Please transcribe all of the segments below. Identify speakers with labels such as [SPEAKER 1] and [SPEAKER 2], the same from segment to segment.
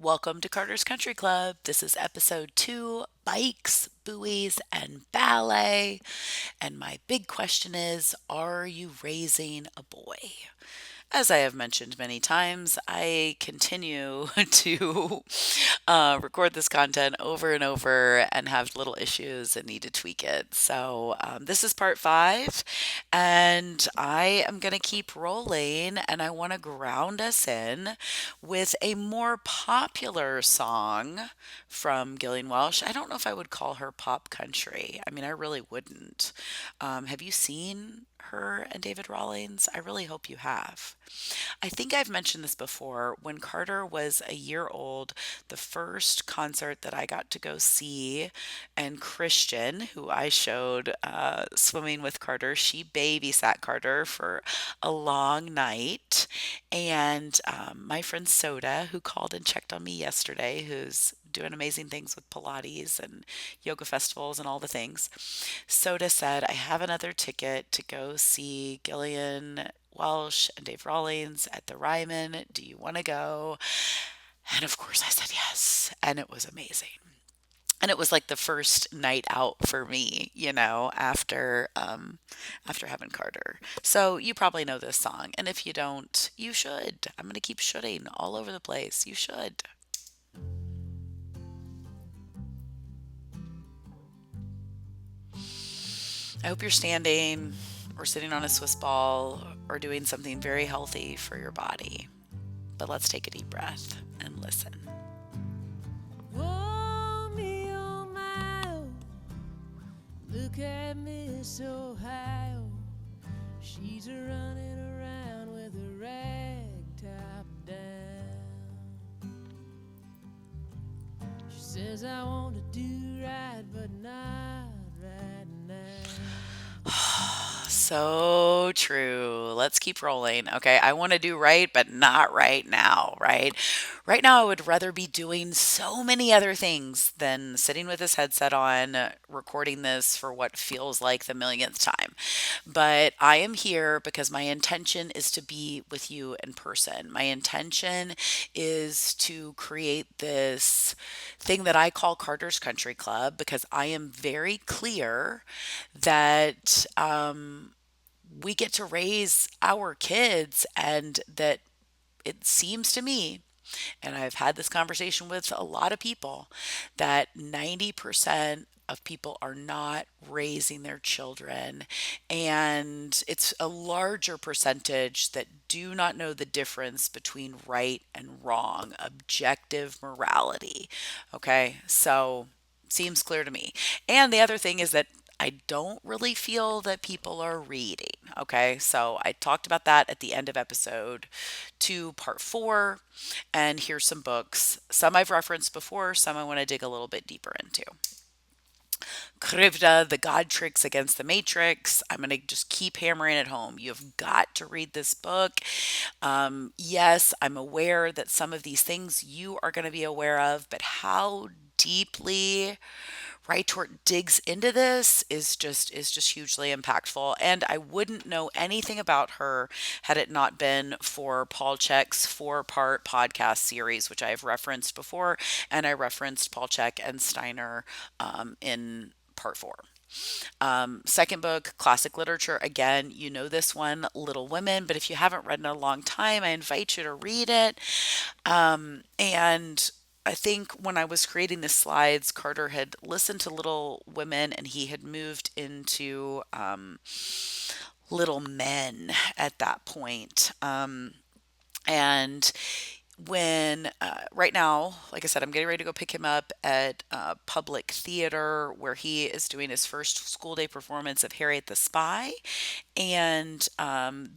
[SPEAKER 1] Welcome to Carter's Country Club. This is episode 2, bikes, buoys, and ballet. And my big question is, are you raising a boy? As I have mentioned many times, I continue to record this content over and over and have little issues and need to tweak it. So, this is part 5, and I am going to keep rolling. And I want to ground us in with a more popular song from Gillian Welsh. I don't know if I would call her pop country. I mean, I really wouldn't. Have you seen her and David Rawlings? I really hope you have. I think I've mentioned this before. When Carter was a year old, the first concert that I got to go see, and Christian, who I showed swimming with Carter, she babysat Carter for a long night. And my friend Soda, who called and checked on me yesterday, who's doing amazing things with Pilates and yoga festivals and all the things. Soda said, I have another ticket to go see Gillian Welsh and Dave Rawlings at the Ryman. Do you want to go? And of course I said yes. And it was amazing. And it was like the first night out for me, after having Carter. So you probably know this song. And if you don't, you should. I'm going to keep shoulding all over the place. You should. I hope you're standing or sitting on a Swiss ball or doing something very healthy for your body. But let's take a deep breath and listen.
[SPEAKER 2] Oh, me, oh, my, oh, look at Miss Ohio. She's a running around with a rag top down. She says, I want to do right, but not right now.
[SPEAKER 1] So true. Let's keep rolling. Okay. I want to do right, but not right now, right? Right now, I would rather be doing so many other things than sitting with this headset on, recording this for what feels like the millionth time. But I am here because my intention is to be with you in person. My intention is to create this thing that I call Carter's Country Club because I am very clear that we get to raise our kids, and that it seems to me, and I've had this conversation with a lot of people, that 90% of people are not raising their children. And it's a larger percentage that do not know the difference between right and wrong, objective morality. Okay. So seems clear to me. And the other thing is that I don't really feel that people are reading. Okay. So I talked about that at the end of episode 2, part 4. And here's some books. Some I've referenced before, some I want to dig a little bit deeper into. Krivda, The God Tricks Against the Matrix. I'm going to just keep hammering it home. You've got to read this book. Yes, I'm aware that some of these things you are going to be aware of, but how deeply Rytort digs into this is just hugely impactful. And I wouldn't know anything about her had it not been for Paul Check's 4-part podcast series, which I have referenced before, and I referenced Paul Check and Steiner in part 4. Second book, classic literature. Again, you know this one, Little Women, but if you haven't read in a long time, I invite you to read it. And I think when I was creating the slides, Carter had listened to Little Women and he had moved into Little Men at that point. And when right now, like I said, I'm getting ready to go pick him up at Public Theater, where he is doing his first school day performance of Harriet the Spy. And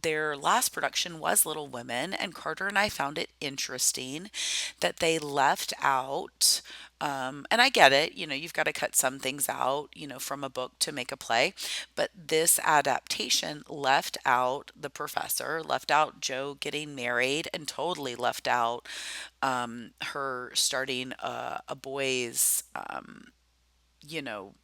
[SPEAKER 1] their last production was Little Women, and Carter and I found it interesting that they left out. And I get it, you've got to cut some things out, from a book to make a play. But this adaptation left out the professor, left out Joe getting married, and totally left out her starting a boys, you know,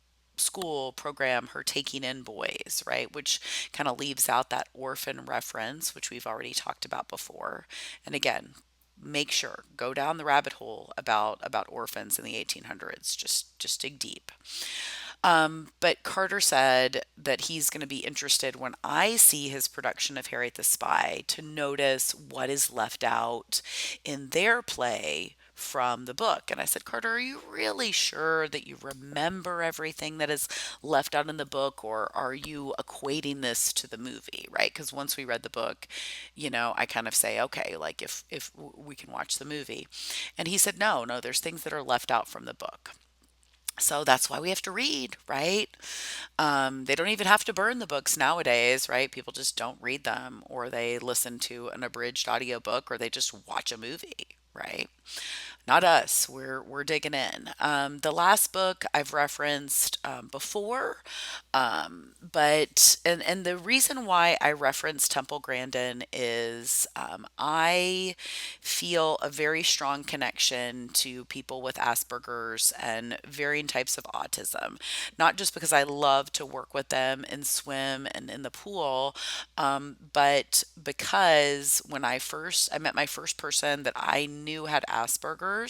[SPEAKER 1] school program, her taking in boys, right? Which kind of leaves out that orphan reference, which we've already talked about before. And again, make sure, go down the rabbit hole about orphans in the 1800s. Just dig deep. But Carter said that he's going to be interested when I see his production of Harriet the Spy to notice what is left out in their play from the book. And I said, Carter, are you really sure that you remember everything that is left out in the book, or are you equating this to the movie, right? Because once we read the book, I kind of say, okay, like if we can watch the movie. And he said, no, no, there's things that are left out from the book. So that's why we have to read, right? They don't even have to burn the books nowadays, right? People just don't read them, or they listen to an abridged audiobook, or they just watch a movie, right? Not us. We're digging in. The last book I've referenced before, but and the reason why I reference Temple Grandin is I feel a very strong connection to people with Asperger's and varying types of autism. Not just because I love to work with them and swim and in the pool, but because when I met my first person that I knew had Asperger's,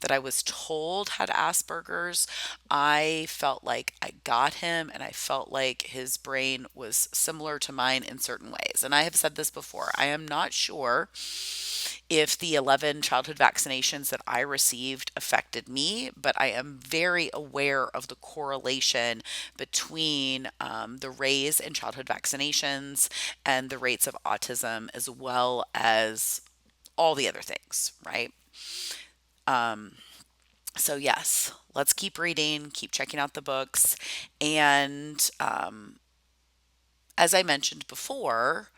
[SPEAKER 1] that I was told had Asperger's, I felt like I got him and I felt like his brain was similar to mine in certain ways. And I have said this before, I am not sure if the 11 childhood vaccinations that I received affected me, but I am very aware of the correlation between the raise in childhood vaccinations and the rates of autism, as well as all the other things, right? So, yes, let's keep reading, keep checking out the books. And as I mentioned before,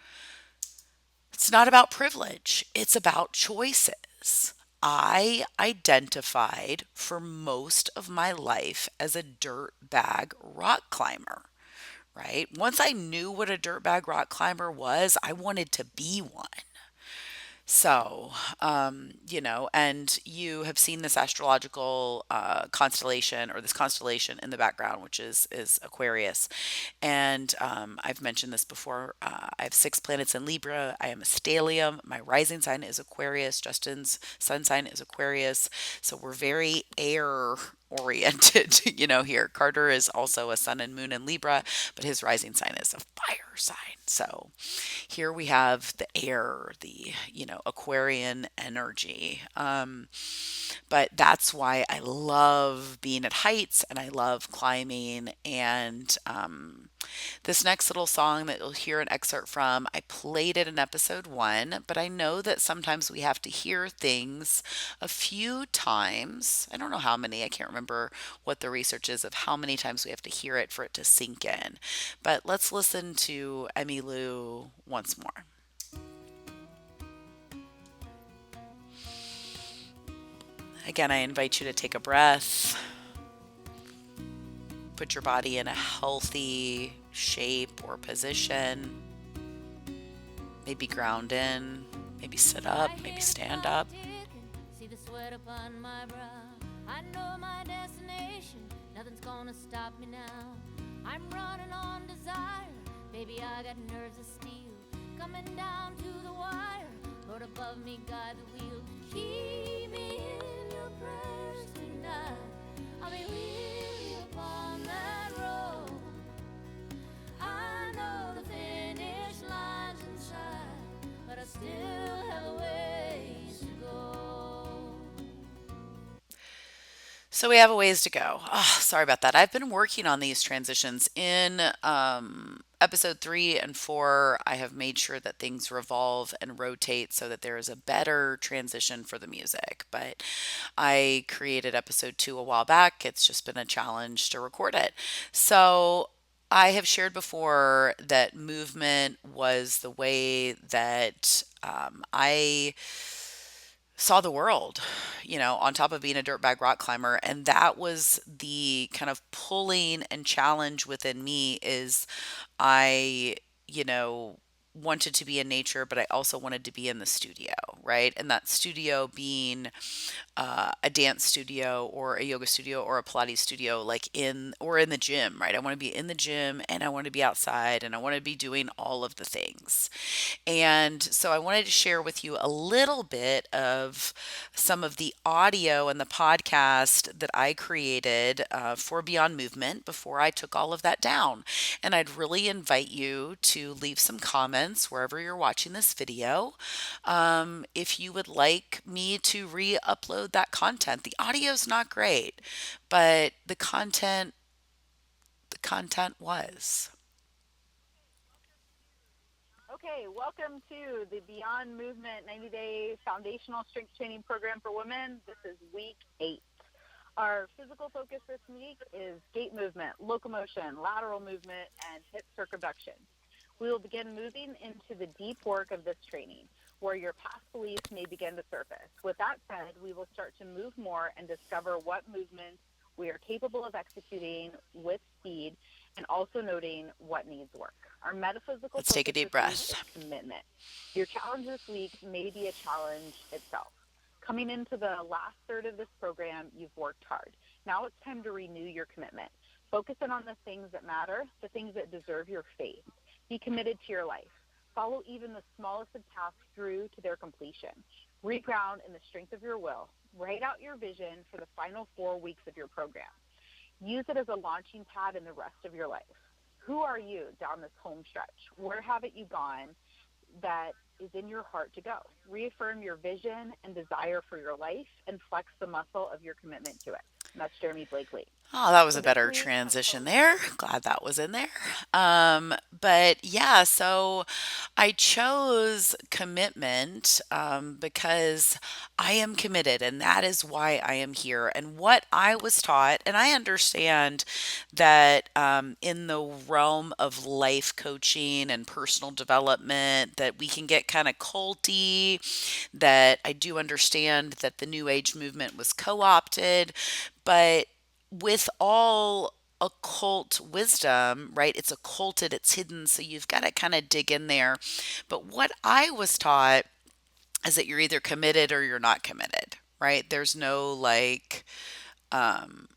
[SPEAKER 1] it's not about privilege, it's about choices. I identified for most of my life as a dirt bag rock climber, right? Once I knew what a dirt bag rock climber was, I wanted to be one. So, and you have seen this astrological constellation, or this constellation in the background, which is Aquarius. And I've mentioned this before. I have 6 planets in Libra. I am a stellium. My rising sign is Aquarius. Justin's sun sign is Aquarius. So we're very air oriented, here. Carter is also a sun and moon in Libra, but his rising sign is a fire sign. So here we have the air, the, Aquarian energy. But that's why I love being at heights and I love climbing. And this next little song that you'll hear an excerpt from, I played it in episode 1, but I know that sometimes we have to hear things a few times. I don't know how many, I can't remember what the research is of how many times we have to hear it for it to sink in. But let's listen to Emmy Lou once more. Again, I invite you to take a breath, put your body in a healthy shape or position, maybe ground in, maybe sit up, maybe stand up.
[SPEAKER 2] See the sweat upon my brow. I know my destination. Nothing's gonna stop me now. I'm running on desire. Baby, I got nerves of steel. Coming down to the wire. Lord above me, guide the wheel. Keep me in your prayers tonight. I'll be with you upon that road. I know the finish line's inside, but I still have a ways to go.
[SPEAKER 1] So we have a ways to go. Oh, sorry about that. I've been working on these transitions in episode 3 and 4. I have made sure that things revolve and rotate so that there is a better transition for the music. But I created episode 2 a while back. It's just been a challenge to record it. So I have shared before that movement was the way that I saw the world, on top of being a dirtbag rock climber. And that was the kind of pulling and challenge within me is I, wanted to be in nature, but I also wanted to be in the studio, right? And that studio being a dance studio or a yoga studio or a Pilates studio, like in the gym, right? I want to be in the gym and I want to be outside and I want to be doing all of the things. And so I wanted to share with you a little bit of some of the audio and the podcast that I created for Beyond Movement before I took all of that down. And I'd really invite you to leave some comments wherever you're watching this video, if you would like me to re upload that content. The audio's not great, but the content was.
[SPEAKER 3] Okay, welcome to the Beyond Movement 90-day foundational strength training program for women. This is week 8. Our physical focus this week is gait movement, locomotion, lateral movement, and hip circumduction. We will begin moving into the deep work of this training, where your past beliefs may begin to surface. With that said, we will start to move more and discover what movements we are capable of executing with speed, and also noting what needs work. Our metaphysical
[SPEAKER 1] Let's take a
[SPEAKER 3] focus
[SPEAKER 1] deep
[SPEAKER 3] this week
[SPEAKER 1] breath.
[SPEAKER 3] is commitment. Your challenge this week may be a challenge itself. Coming into the last third of this program, you've worked hard. Now it's time to renew your commitment. Focus in on the things that matter, the things that deserve your faith. Be committed to your life. Follow even the smallest of tasks through to their completion. Reground in the strength of your will. Write out your vision for the final 4 weeks of your program. Use it as a launching pad in the rest of your life. Who are you down this home stretch? Where haven't you gone that is in your heart to go? Reaffirm your vision and desire for your life and flex the muscle of your commitment to it. And that's Jeremy Blakely.
[SPEAKER 1] Oh, that was
[SPEAKER 3] So
[SPEAKER 1] a
[SPEAKER 3] this
[SPEAKER 1] better
[SPEAKER 3] week, our
[SPEAKER 1] transition
[SPEAKER 3] focus.
[SPEAKER 1] there. Glad that was in there. But yeah, so I chose commitment because I am committed, and that is why I am here. And what I was taught, and I understand that in the realm of life coaching and personal development, that we can get kind of culty, that I do understand that the New Age movement was co opted, but with all occult wisdom, right? It's occulted, it's hidden, so you've got to kind of dig in there. But what I was taught is that you're either committed or you're not committed, right? There's no like, um,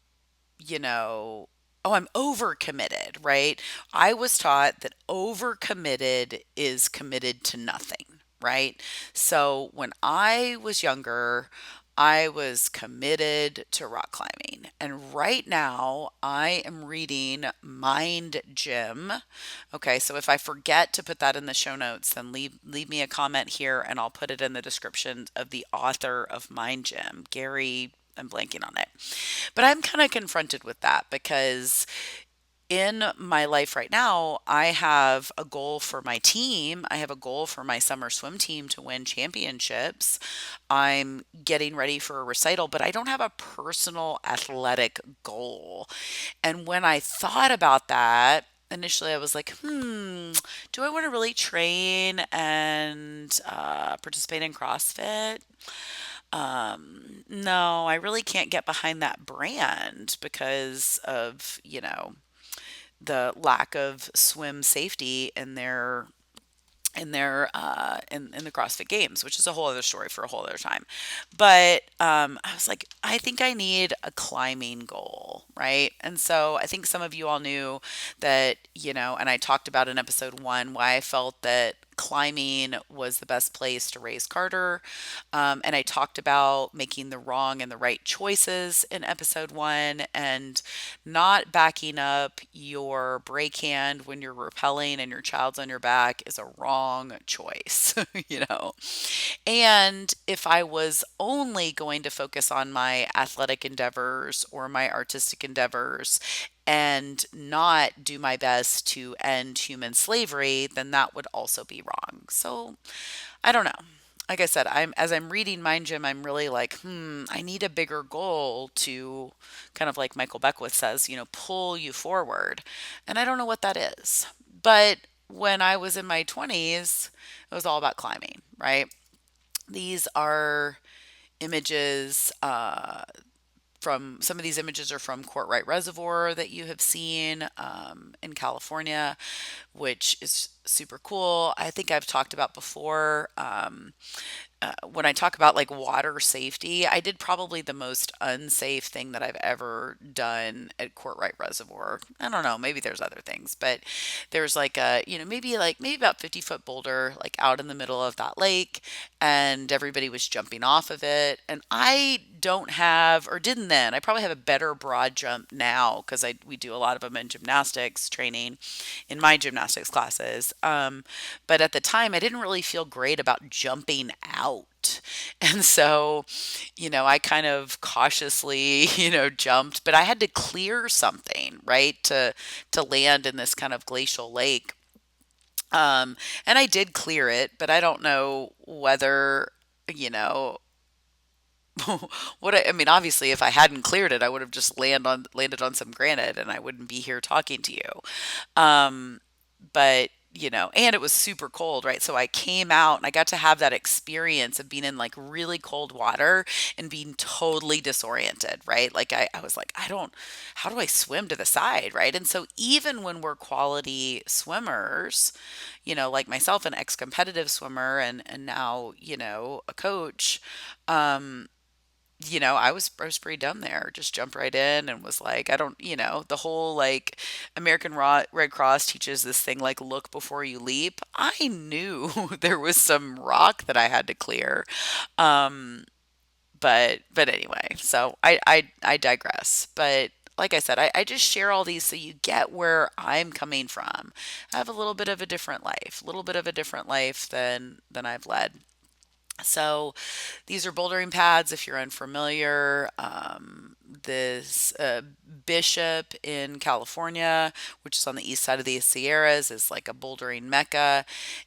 [SPEAKER 1] you know, oh, I'm overcommitted, right? I was taught that overcommitted is committed to nothing, right? So when I was younger, I was committed to rock climbing. And right now, I am reading Mind Gym. Okay, so if I forget to put that in the show notes, then leave me a comment here and I'll put it in the description of the author of Mind Gym, Gary. I'm blanking on it. But I'm kind of confronted with that because in my life right now, I have a goal for my team. I have a goal for my summer swim team to win championships. I'm getting ready for a recital, but I don't have a personal athletic goal. And when I thought about that, initially I was like, do I want to really train and participate in CrossFit? No, I really can't get behind that brand because of, the lack of swim safety in the CrossFit Games, which is a whole other story for a whole other time. But I was like, I think I need a climbing goal, right? And so I think some of you all knew that, and I talked about in episode 1 why I felt that climbing was the best place to raise Carter. And I talked about making the wrong and the right choices in episode 1 and not backing up your brake hand when you're rappelling and your child's on your back is a wrong choice, you know. And if I was only going to focus on my athletic endeavors or my artistic endeavors and not do my best to end human slavery, then that would also be wrong. So I don't know. Like I said, as I'm reading Mind Gym, I'm really like, I need a bigger goal to kind of like Michael Beckwith says, pull you forward. And I don't know what that is. But when I was in my 20s, it was all about climbing, right? These are images from some of these images are from Courtright Reservoir that you have seen in California, which is super cool. I think I've talked about before. when I talk about like water safety, I did probably the most unsafe thing that I've ever done at Courtright Reservoir. I don't know, maybe there's other things, but there's like a, maybe about 50-foot boulder like out in the middle of that lake, and everybody was jumping off of it. And I don't have, or didn't then, I probably have a better broad jump now because we do a lot of them in gymnastics training in my gymnastics classes. But at the time, I didn't really feel great about jumping out. And so, I kind of cautiously, jumped, but I had to clear something, right, to land in this kind of glacial lake. And I did clear it, but I don't know whether, you know, I mean, obviously, if I hadn't cleared it, I would have just landed on some granite, and I wouldn't be here talking to you. Um, but and it was super cold, right? So I came out and I got to have that experience of being in like really cold water and being totally disoriented, right? Like I was like, how do I swim to the side, right? And so even when we're quality swimmers, like myself, an ex-competitive swimmer and now, a coach, um, I was pretty dumb there. Just jumped right in and was like, I don't, the whole like Red Cross teaches this thing like look before you leap. I knew there was some rock that I had to clear. Um, but anyway, so I digress. But like I said, I just share all these so you get where I'm coming from. I have a little bit of a different life than I've led. So these are bouldering pads if you're unfamiliar. This Bishop in California, which is on the east side of the Sierras, is like a bouldering mecca.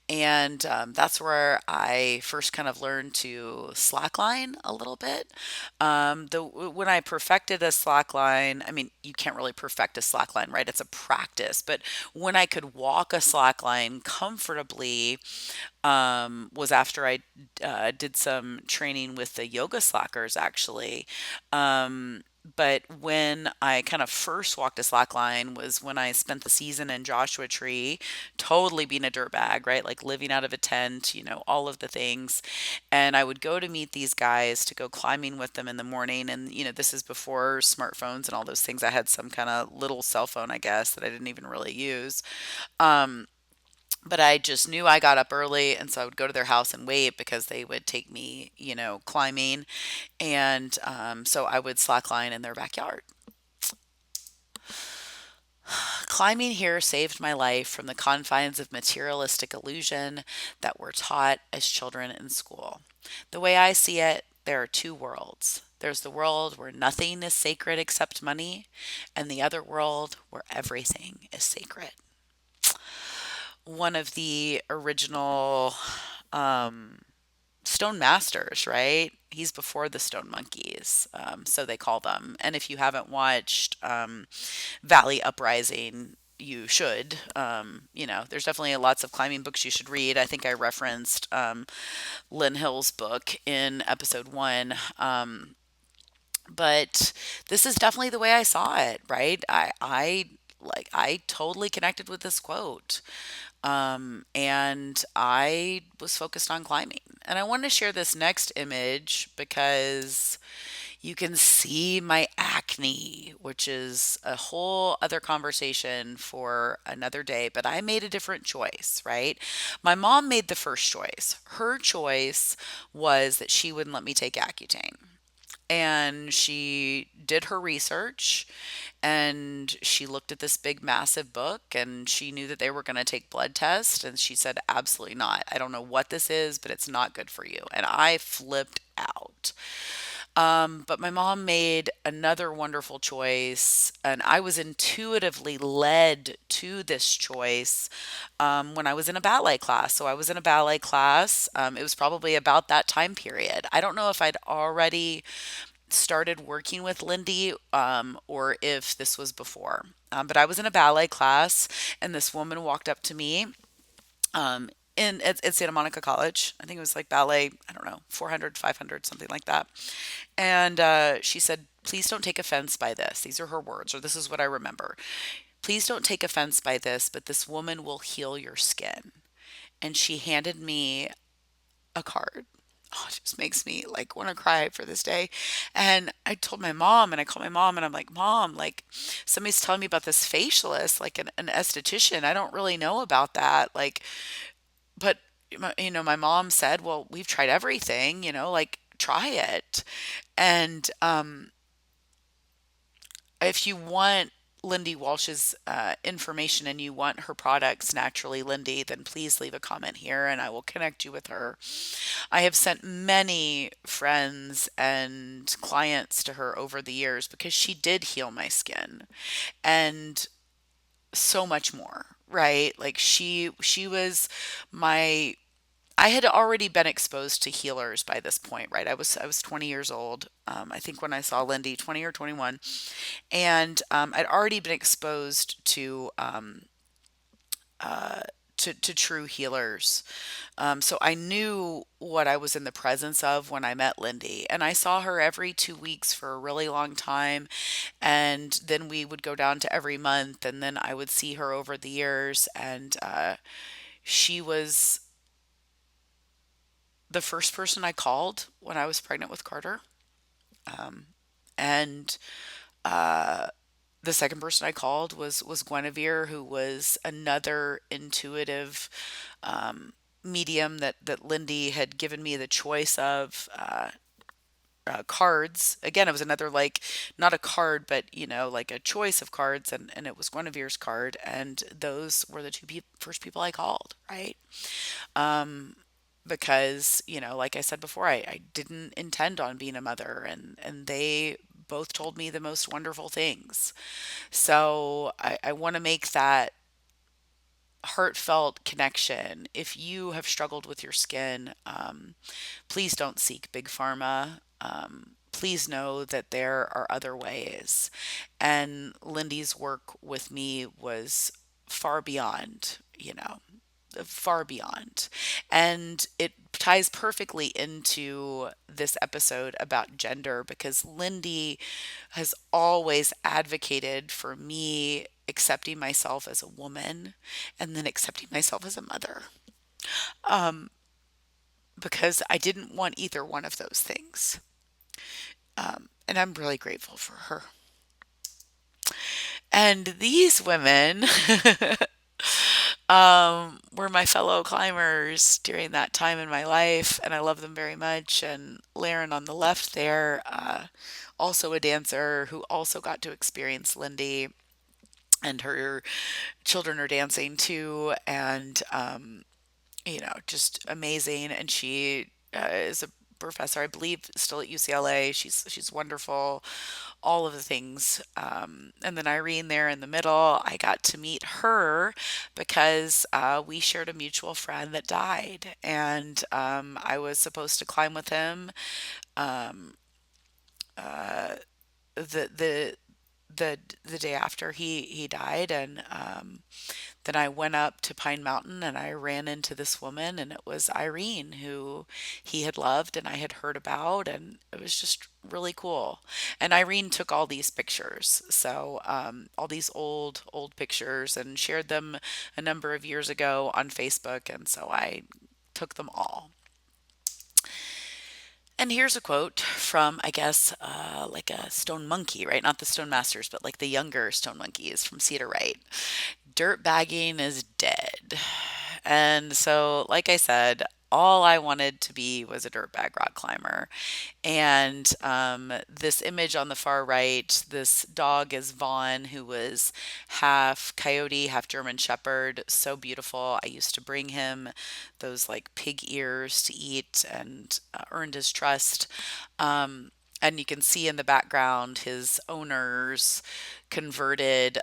[SPEAKER 1] And that's where I first kind of learned to slackline a little bit. When I perfected a slackline, I mean, you can't really perfect a slackline, right? It's a practice. But when I could walk a slackline comfortably, was after I did some training with the yoga slackers, actually. But when I kind of first walked a slack line was when I spent the season in Joshua Tree, totally being a dirtbag, right? Like living out of a tent, all of the things. And I would go to meet these guys to go climbing with them in the morning. And, this is before smartphones and all those things. I had some kind of little cell phone, I guess, that I didn't even really use. Um, but I just knew I got up early, and so I would go to their house and wait because they would take me, climbing, and so I would slackline in their backyard. Climbing here saved my life from the confines of materialistic illusion that we're taught as children in school. The way I see it, there are two worlds. There's the world where nothing is sacred except money, and the other world where everything is sacred. One of the original um, Stone Masters, right? He's before the Stone Monkeys, so they call them. And if you haven't watched Valley Uprising, you should. There's definitely lots of climbing books you should read. I think I referenced Lynn Hill's book in episode one. But this is definitely the way I saw it, right? I totally connected with this quote. And I was focused on climbing. And I want to share this next image because you can see my acne, which is a whole other conversation for another day. But I made a different choice, right? My mom made the first choice. Her choice was that she wouldn't let me take Accutane. And she did her research and she looked at this big massive book and she knew that they were going to take blood tests and she said absolutely not. I don't know what this is, but it's not good for you. And I flipped out. But my mom made another wonderful choice, and I was intuitively led to this choice when I was in a ballet class. So I was in a ballet class. It was probably about that time period. I don't know if I'd already started working with Lindy, or if this was before. But I was in a ballet class, and this woman walked up to me at Santa Monica College. I think it was like ballet, I don't know, 400, 500, something like that. And she said, please don't take offense by this. These are her words, or this is what I remember. Please don't take offense by this, but this woman will heal your skin. And she handed me a card. Oh, it just makes me like want to cry for this day. And I told my mom, and I called my mom, and I'm like, Mom, like somebody's telling me about this facialist, like an esthetician. I don't really know about that. Like, but my mom said, well, we've tried everything, like try it. And if you want Lindy Walsh's information and you want her products, Naturally Lindy, then please leave a comment here and I will connect you with her. I have sent many friends and clients to her over the years because she did heal my skin and so much more, right? Like she was my I had already been exposed to healers by this point, right? I was 20 years old. I think when I saw Lindy, 20 or 21, and I'd already been exposed to true healers. So I knew what I was in the presence of when I met Lindy. And I saw her every 2 weeks for a really long time. And then we would go down to every month. And then I would see her over the years. And she was the first person I called when I was pregnant with Carter. And the second person I called was Guinevere, who was another intuitive medium that Lindy had given me the choice of cards. Again, it was another like not a card, but like a choice of cards, and it was Guinevere's card, and those were the first people I called, right? Because like I said before, I didn't intend on being a mother, and they both told me the most wonderful things. So I want to make that heartfelt connection. If you have struggled with your skin, please don't seek big pharma. Please know that there are other ways. And Lindy's work with me was far beyond, far beyond. And it ties perfectly into this episode about gender because Lindy has always advocated for me accepting myself as a woman and then accepting myself as a mother because I didn't want either one of those things. And I'm really grateful for her. And these women were my fellow climbers during that time in my life, and I love them very much. And Laren on the left there, also a dancer who also got to experience Lindy, and her children are dancing too, and just amazing. And she is a professor, I believe, still at UCLA. She's wonderful, all of the things. And then Irene there in the middle, I got to meet her because we shared a mutual friend that died, and I was supposed to climb with him the the the day after he died, and then I went up to Pine Mountain and I ran into this woman, and it was Irene, who he had loved and I had heard about, and it was just really cool. And Irene took all these pictures, so all these old pictures, and shared them a number of years ago on Facebook, and so I took them all. And here's a quote from, I guess, like a stone monkey, right? Not the stone masters, but like the younger stone monkeys from Cedar Wright. Dirt bagging is dead. And so, like I said, all I wanted to be was a dirtbag rock climber. And this image on the far right, this dog is Vaughn, who was half coyote, half German shepherd. So beautiful. I used to bring him those like pig ears to eat and earned his trust. And you can see in the background his owner's converted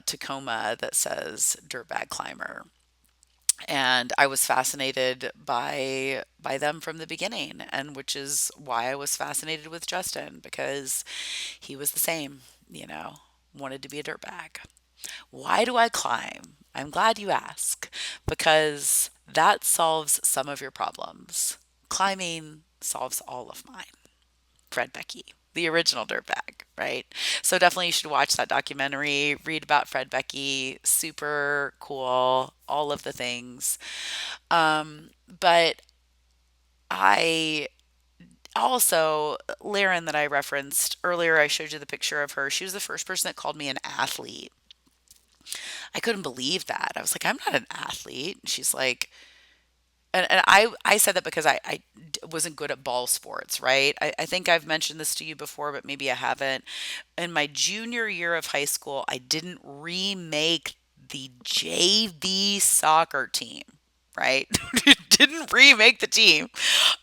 [SPEAKER 1] Tacoma that says Dirtbag Climber. And I was fascinated by them from the beginning, and which is why I was fascinated with Justin because he was the same, wanted to be a dirtbag. Why do I climb? I'm glad you ask, because that solves some of your problems. Climbing solves all of mine. Fred Becky, the original dirtbag, right? So definitely you should watch that documentary, read about Fred Becky, super cool, all of the things. But I Also, Laren that I referenced earlier, I showed you the picture of her. She was the first person that called me an athlete. I couldn't believe that. I was like, I'm not an athlete. And she's like, and I said that because wasn't good at ball sports, right? I think I've mentioned this to you before, but maybe I haven't. In my junior year of high school, I didn't remake the JV soccer team, right? Didn't remake the team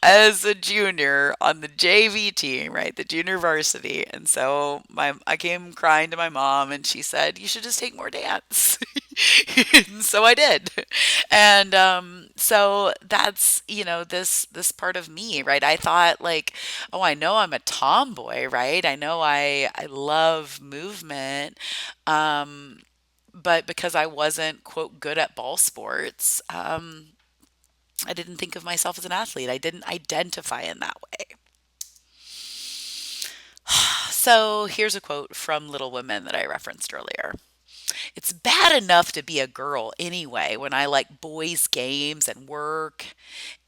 [SPEAKER 1] as a junior on the JV team, right? The junior varsity. And so I came crying to my mom and she said, "You should just take more dance." And so I did. And so that's, this part of me, right? I thought like, oh, I know I'm a tomboy, right? I know I love movement. Um, but because I wasn't, quote, good at ball sports, I didn't think of myself as an athlete. I didn't identify in that way. So here's a quote from Little Women that I referenced earlier. It's bad enough to be a girl anyway when I like boys' games and work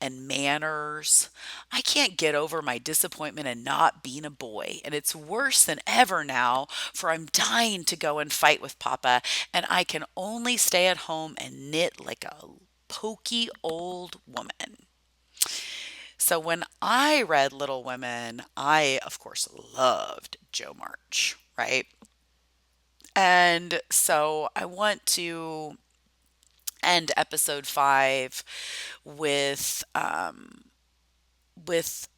[SPEAKER 1] and manners. I can't get over my disappointment in not being a boy, and it's worse than ever now, for I'm dying to go and fight with Papa, and I can only stay at home and knit like a pokey old woman. So when I read Little Women, I, of course, loved Jo March, right? And so I want to end episode 5 with with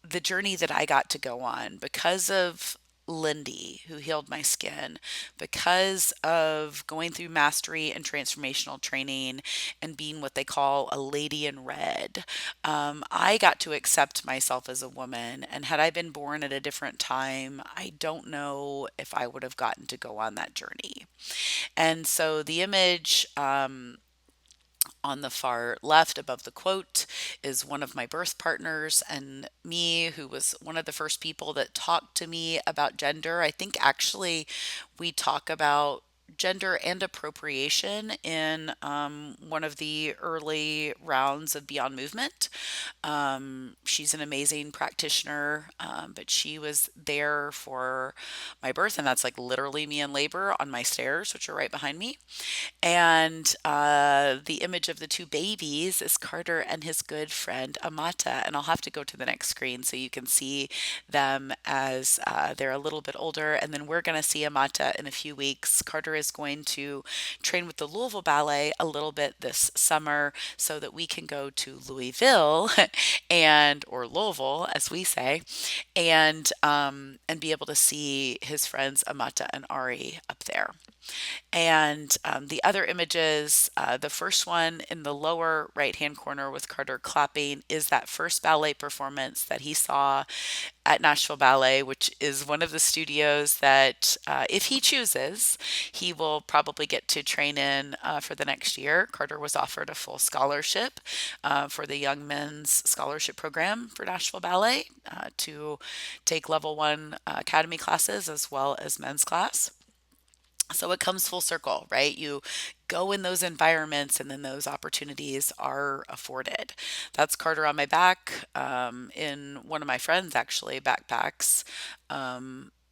[SPEAKER 1] the journey that I got to go on because of Lindy, who healed my skin, because of going through mastery and transformational training and being what they call a lady in red. I got to accept myself as a woman. And had I been born at a different time, I don't know if I would have gotten to go on that journey. And so the image on the far left above the quote is one of my birth partners and me, who was one of the first people that talked to me about gender. I think actually we talk about gender and appropriation in one of the early rounds of Beyond Movement. She's an amazing practitioner, but she was there for my birth, and that's like literally me in labor on my stairs, which are right behind me. And the image of the two babies is Carter and his good friend Amata. And I'll have to go to the next screen so you can see them as they're a little bit older. And then we're going to see Amata in a few weeks. Carter is going to train with the Louisville Ballet a little bit this summer so that we can go to Louisville and or Louisville, as we say, and be able to see his friends Amata and Ari up there. And the other images, the first one in the lower right hand corner with Carter clapping, is that first ballet performance that he saw at Nashville Ballet, which is one of the studios that, if he chooses, he will probably get to train in for the next year. Carter was offered a full scholarship for the Young Men's Scholarship Program for Nashville Ballet to take level 1 academy classes as well as men's class. So it comes full circle, right? You go in those environments and then those opportunities are afforded. That's Carter on my back in one of my friends' actually backpacks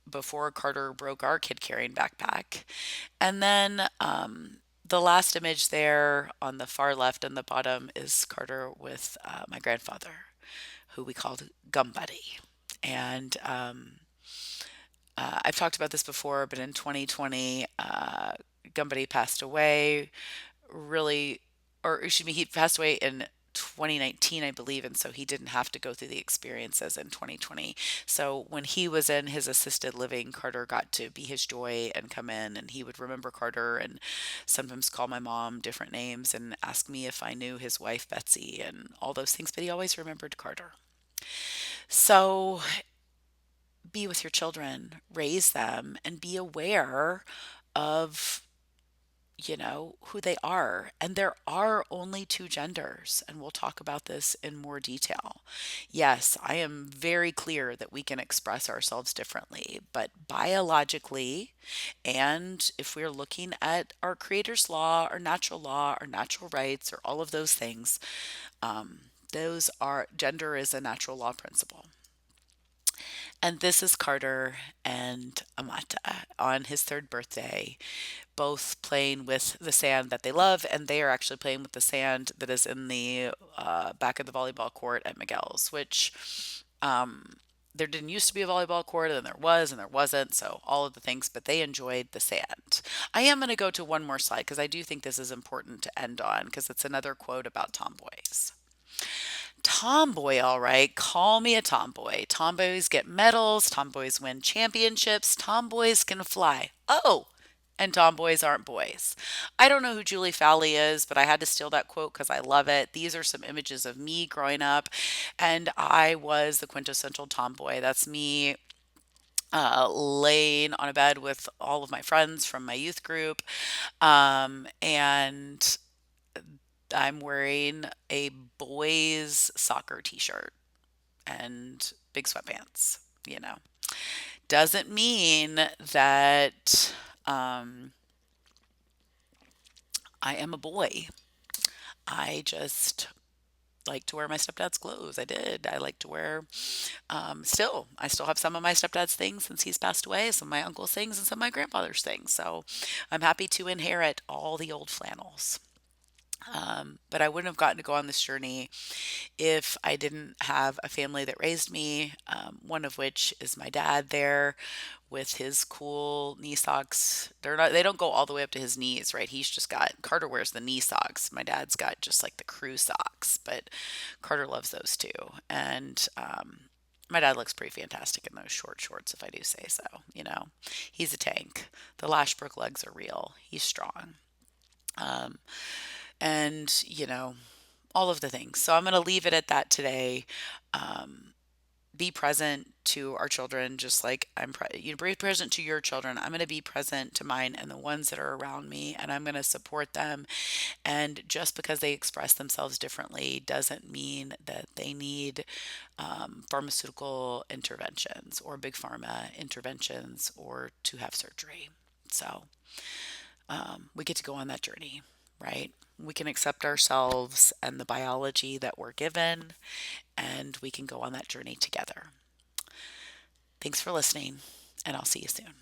[SPEAKER 1] before Carter broke our kid carrying backpack. And then the last image there on the far left and the bottom is Carter with my grandfather, who we called Gum Buddy. And I've talked about this before, but in 2020, Gumbody passed away. Really, or excuse me, he passed away in 2019, I believe, and so he didn't have to go through the experiences in 2020. So when he was in his assisted living, Carter got to be his joy and come in, and he would remember Carter and sometimes call my mom different names and ask me if I knew his wife Betsy and all those things, but he always remembered Carter. So be with your children, raise them, and be aware of, who they are. And there are only two genders, and we'll talk about this in more detail. Yes, I am very clear that we can express ourselves differently, but biologically, and if we're looking at our creator's law, or natural rights, or all of those things, those are gender is a natural law principle. And this is Carter and Amata on his third birthday, both playing with the sand that they love, and they are actually playing with the sand that is in the back of the volleyball court at Miguel's, which there didn't used to be a volleyball court, and there was, and there wasn't, so all of the things, but they enjoyed the sand. I am going to go to one more slide because I do think this is important to end on because it's another quote about tomboys. Tomboy, all right. Call me a tomboy. Tomboys get medals. Tomboys win championships. Tomboys can fly. Oh, and tomboys aren't boys. I don't know who Julie Fowley is, but I had to steal that quote because I love it. These are some images of me growing up, and I was the quintessential tomboy. That's me laying on a bed with all of my friends from my youth group. And I'm wearing a boys soccer t-shirt and big sweatpants, you know. Doesn't mean that um, I am a boy. I just like to wear my stepdad's clothes. I did. I like to wear, I still have some of my stepdad's things since he's passed away, some of my uncle's things, and some of my grandfather's things. So I'm happy to inherit all the old flannels. But I wouldn't have gotten to go on this journey if I didn't have a family that raised me, one of which is my dad there with his cool knee socks. They don't go all the way up to his knees, right? He's just got, Carter wears the knee socks. My dad's got just like the crew socks, but Carter loves those too. And, my dad looks pretty fantastic in those short shorts, if I do say so. You know, he's a tank. The Lashbrook legs are real. He's strong. Um, and, all of the things. So I'm going to leave it at that today. Um, be present to our children, just like be present to your children. I'm going to be present to mine and the ones that are around me, and I'm going to support them. And just because they express themselves differently doesn't mean that they need pharmaceutical interventions or big pharma interventions or to have surgery. So we get to go on that journey, right? We can accept ourselves and the biology that we're given, and we can go on that journey together. Thanks for listening, and I'll see you soon.